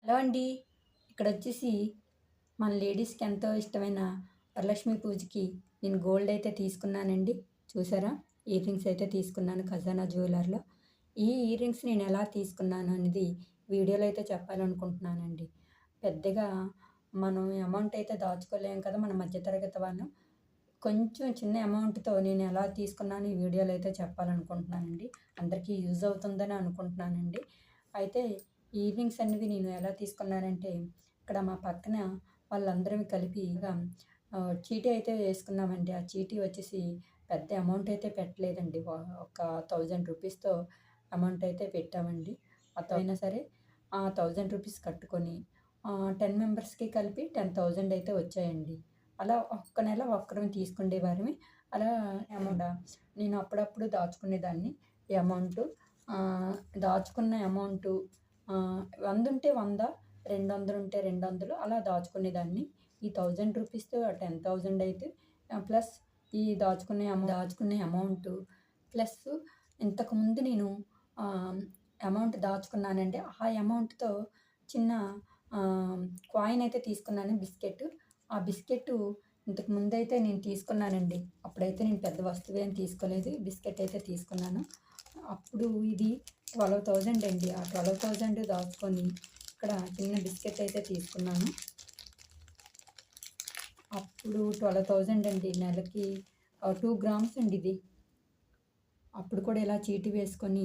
Hello అండి. ఇక్కడొచ్చేసి మన లేడీస్‌కి ఎంతో ఇష్టమైన వరలక్ష్మి పూజకి నేను గోల్డ్ అయితే తీసుకున్నానండి. చూసారా? ఇయర్ రింగ్స్ అయితే తీసుకున్నాను ఖజానా జ్యువెలర్‌లో. ఈ ఇయర్ రింగ్స్ నేను ఎలా తీసుకున్నాను అనేది వీడియోలో అయితే చెప్పాలనుకుంటున్నానండి. పెద్దగా మనం అమౌంట్ అయితే దాచుకోలేం కదా! మన మధ్య తరగతి వాళ్ళం. కొంచెం చిన్న అమౌంట్‌తో నేను ఎలా తీసుకున్నాను ఈ వీడియోలో అయితే చెప్పాలనుకుంటున్నానండి. అందరికీ యూజ్ అవుతుందని అనుకుంటున్నానండి. అయితే ఈ ఇయర్ రింగ్స్ అనేవి నేను ఎలా తీసుకున్నానంటే, ఇక్కడ మా పక్కన వాళ్ళందరం కలిపి చీటీ అయితే వేసుకున్నామండి. ఆ చీటీ వచ్చేసి పెద్ద అమౌంట్ అయితే పెట్టలేదండి. ఒక 1000 రూపీస్‌తో అమౌంట్ అయితే పెట్టామండి. అయినా సరే ఆ 1000 రూపీస్ కట్టుకొని 10 మెంబర్స్‌కి కలిపి 10,000 అయితే వచ్చాయండి. అలా ఒక్క నెల ఒక్కరం తీసుకునేవారమి. అలా అమౌంట్ నేను అప్పుడప్పుడు దాచుకునేదాన్ని. ఈ అమౌంటు దాచుకున్న అమౌంటు 100 ఉంటే 100, 200 ఉంటే 200 అలా దాచుకునేదాన్ని. ఈ 1000 రూపీస్‌తో 10,000 అయితే ప్లస్ ఈ దాచుకునే అమౌంటు ప్లస్ ఇంతకుముందు నేను ఆహ్, అమౌంట్ దాచుకున్నానండి. ఆ అమౌంట్‌తో చిన్న కాయిన్ అయితే తీసుకున్నాను బిస్కెట్. ఆ బిస్కెట్టు ఇంతకు ముందైతే నేను తీసుకున్నానండి. అప్పుడైతే నేను పెద్ద వస్తువేం తీసుకోలేదు. బిస్కెట్ అయితే తీసుకున్నాను. అప్పుడు ఇది 12,000 అండి. ఆ 12,000 దాచుకొని ఇక్కడ చిన్న బిస్కెట్ అయితే తీసుకున్నాను. అప్పుడు 12,000 అండి. నెలకి 2 గ్రామ్స్ అండి ఇది. అప్పుడు కూడా ఇలా చీటీ వేసుకొని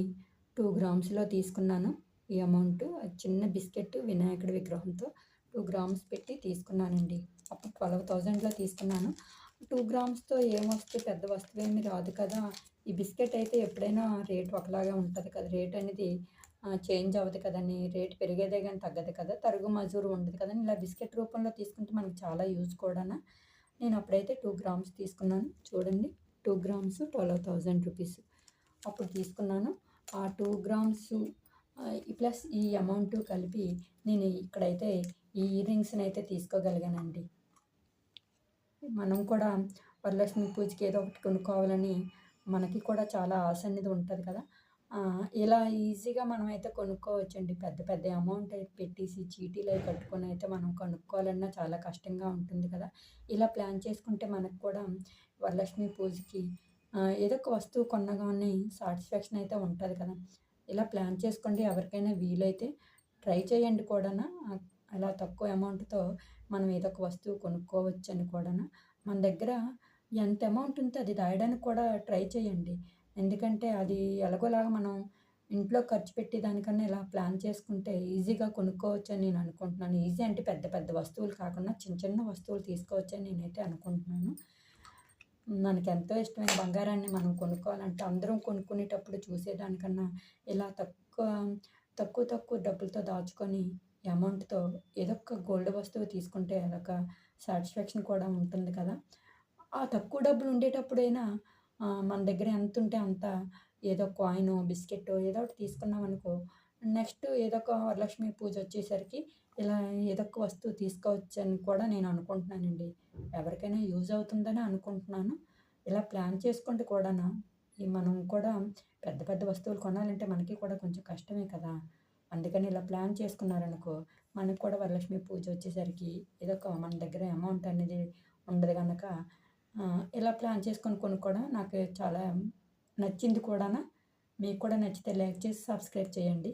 2 గ్రామ్స్‌లో తీసుకున్నాను ఈ అమౌంటు. అది చిన్న బిస్కెట్ వినాయకుడి విగ్రహంతో 2 గ్రామ్స్ పెట్టి తీసుకున్నానండి. అప్పుడు 12,000లో తీసుకున్నాను. 2 గ్రామ్స్‌తో ఏమొస్తే పెద్ద వస్తువేమి రాదు కదా! ఈ బిస్కెట్ అయితే ఎప్పుడైనా రేట్ ఒకలాగే ఉంటది కదా! రేట్ అనేది చేంజ్ అవ్వదు కదండీ! రేట్ పెరిగేదే గాని తగ్గదు కదా! తరుగు మజూరు ఉండదు కదండీ! ఇలా బిస్కెట్ రూపంలో తీసుకుంటే మనకు చాలా యూజ్ కూడాను. నేను అప్పుడైతే 2 గ్రామ్స్ తీసుకున్నాను. చూడండి 2 గ్రామ్స్ 12,000 రూపీస్. అప్పుడు తీసుకున్నాను. ఆ 2 గ్రామ్స్ ప్లస్ ఈ అమౌంట్ కలిపి నేను ఇక్కడైతే ఈ ఇయర్ రింగ్స్‌నైతే తీసుకోగలిగానండి. మనం కూడా వరలక్ష్మి పూజకి ఏదో ఒకటి కొనుక్కోవాలని మనకి కూడా చాలా ఆశ అనేది ఉంటది కదా! ఇలా ఈజీగా మనమైతే కొనుక్కోవచ్చండి. పెద్ద పెద్ద అమౌంట్ అయితే పెట్టేసి చీటీలవి కట్టుకొని అయితే మనం కొనుక్కోవాలన్నా చాలా కష్టంగా ఉంటుంది కదా! ఇలా ప్లాన్ చేసుకుంటే మనకు కూడా వరలక్ష్మి పూజకి ఏదో ఒక వస్తువు కొనగానే సాటిస్ఫాక్షన్ అయితే ఉంటది కదా! ఇలా ప్లాన్ చేసుకోండి. ఎవరికైనా వీలైతే ట్రై చేయండి కూడాను. అలా తక్కువ అమౌంట్‌తో మనం ఏదో ఒక వస్తువు కొనుక్కోవచ్చని కూడాను. మన దగ్గర ఎంత అమౌంట్ ఉంటే అది దాయడానికి కూడా ట్రై చేయండి. ఎందుకంటే అది ఎలాగోలాగా మనం ఇంట్లో ఖర్చు పెట్టేదానికన్నా ఇలా ప్లాన్ చేసుకుంటే ఈజీగా కొనుక్కోవచ్చని నేను అనుకుంటున్నాను. ఈజీ అంటే పెద్ద పెద్ద వస్తువులు కాకుండా చిన్న చిన్న వస్తువులు తీసుకోవచ్చని నేనైతే అనుకుంటున్నాను. మనకెంతో ఇష్టమైన బంగారాన్ని మనం కొనుక్కోవాలంటే అందరం కొనుక్కునేటప్పుడు చూసేదానికన్నా ఇలా తక్కువ తక్కువ డబ్బులతో దాచుకొని ఈ అమౌంట్‌తో ఏదో ఒక గోల్డ్ వస్తువు తీసుకుంటే అదొక సాటిస్ఫాక్షన్ కూడా ఉంటుంది కదా! ఆ తక్కువ డబ్బులు ఉండేటప్పుడైనా మన దగ్గర ఎంతుంటే అంత ఏదో కాయినో, బిస్కెట్టో ఏదో ఒకటి తీసుకున్నామనుకో, నెక్స్ట్ ఏదో ఒక వరలక్ష్మి పూజ వచ్చేసరికి ఇలా ఏదో ఒక వస్తువు తీసుకోవచ్చని కూడా నేను అనుకుంటున్నానండి. ఎవరికైనా యూజ్ అవుతుందని అనుకుంటున్నాను. ఇలా ప్లాన్ చేసుకుంటే కూడాను మనం కూడా పెద్ద పెద్ద వస్తువులు కొనాలంటే మనకి కూడా కొంచెం కష్టమే కదా! అందుకని ఇలా ప్లాన్ చేసుకున్నారనుకో, మనకు కూడా వరలక్ష్మి పూజ వచ్చేసరికి ఏదో ఒక మన దగ్గర అమౌంట్ అనేది ఉండదు గనక ఇలా ప్లాన్ చేసుకొని కొనుక్కోవడం నాకు చాలా నచ్చింది కూడాను. మీకు కూడా నచ్చితే లైక్ చేసి సబ్స్క్రైబ్ చేయండి.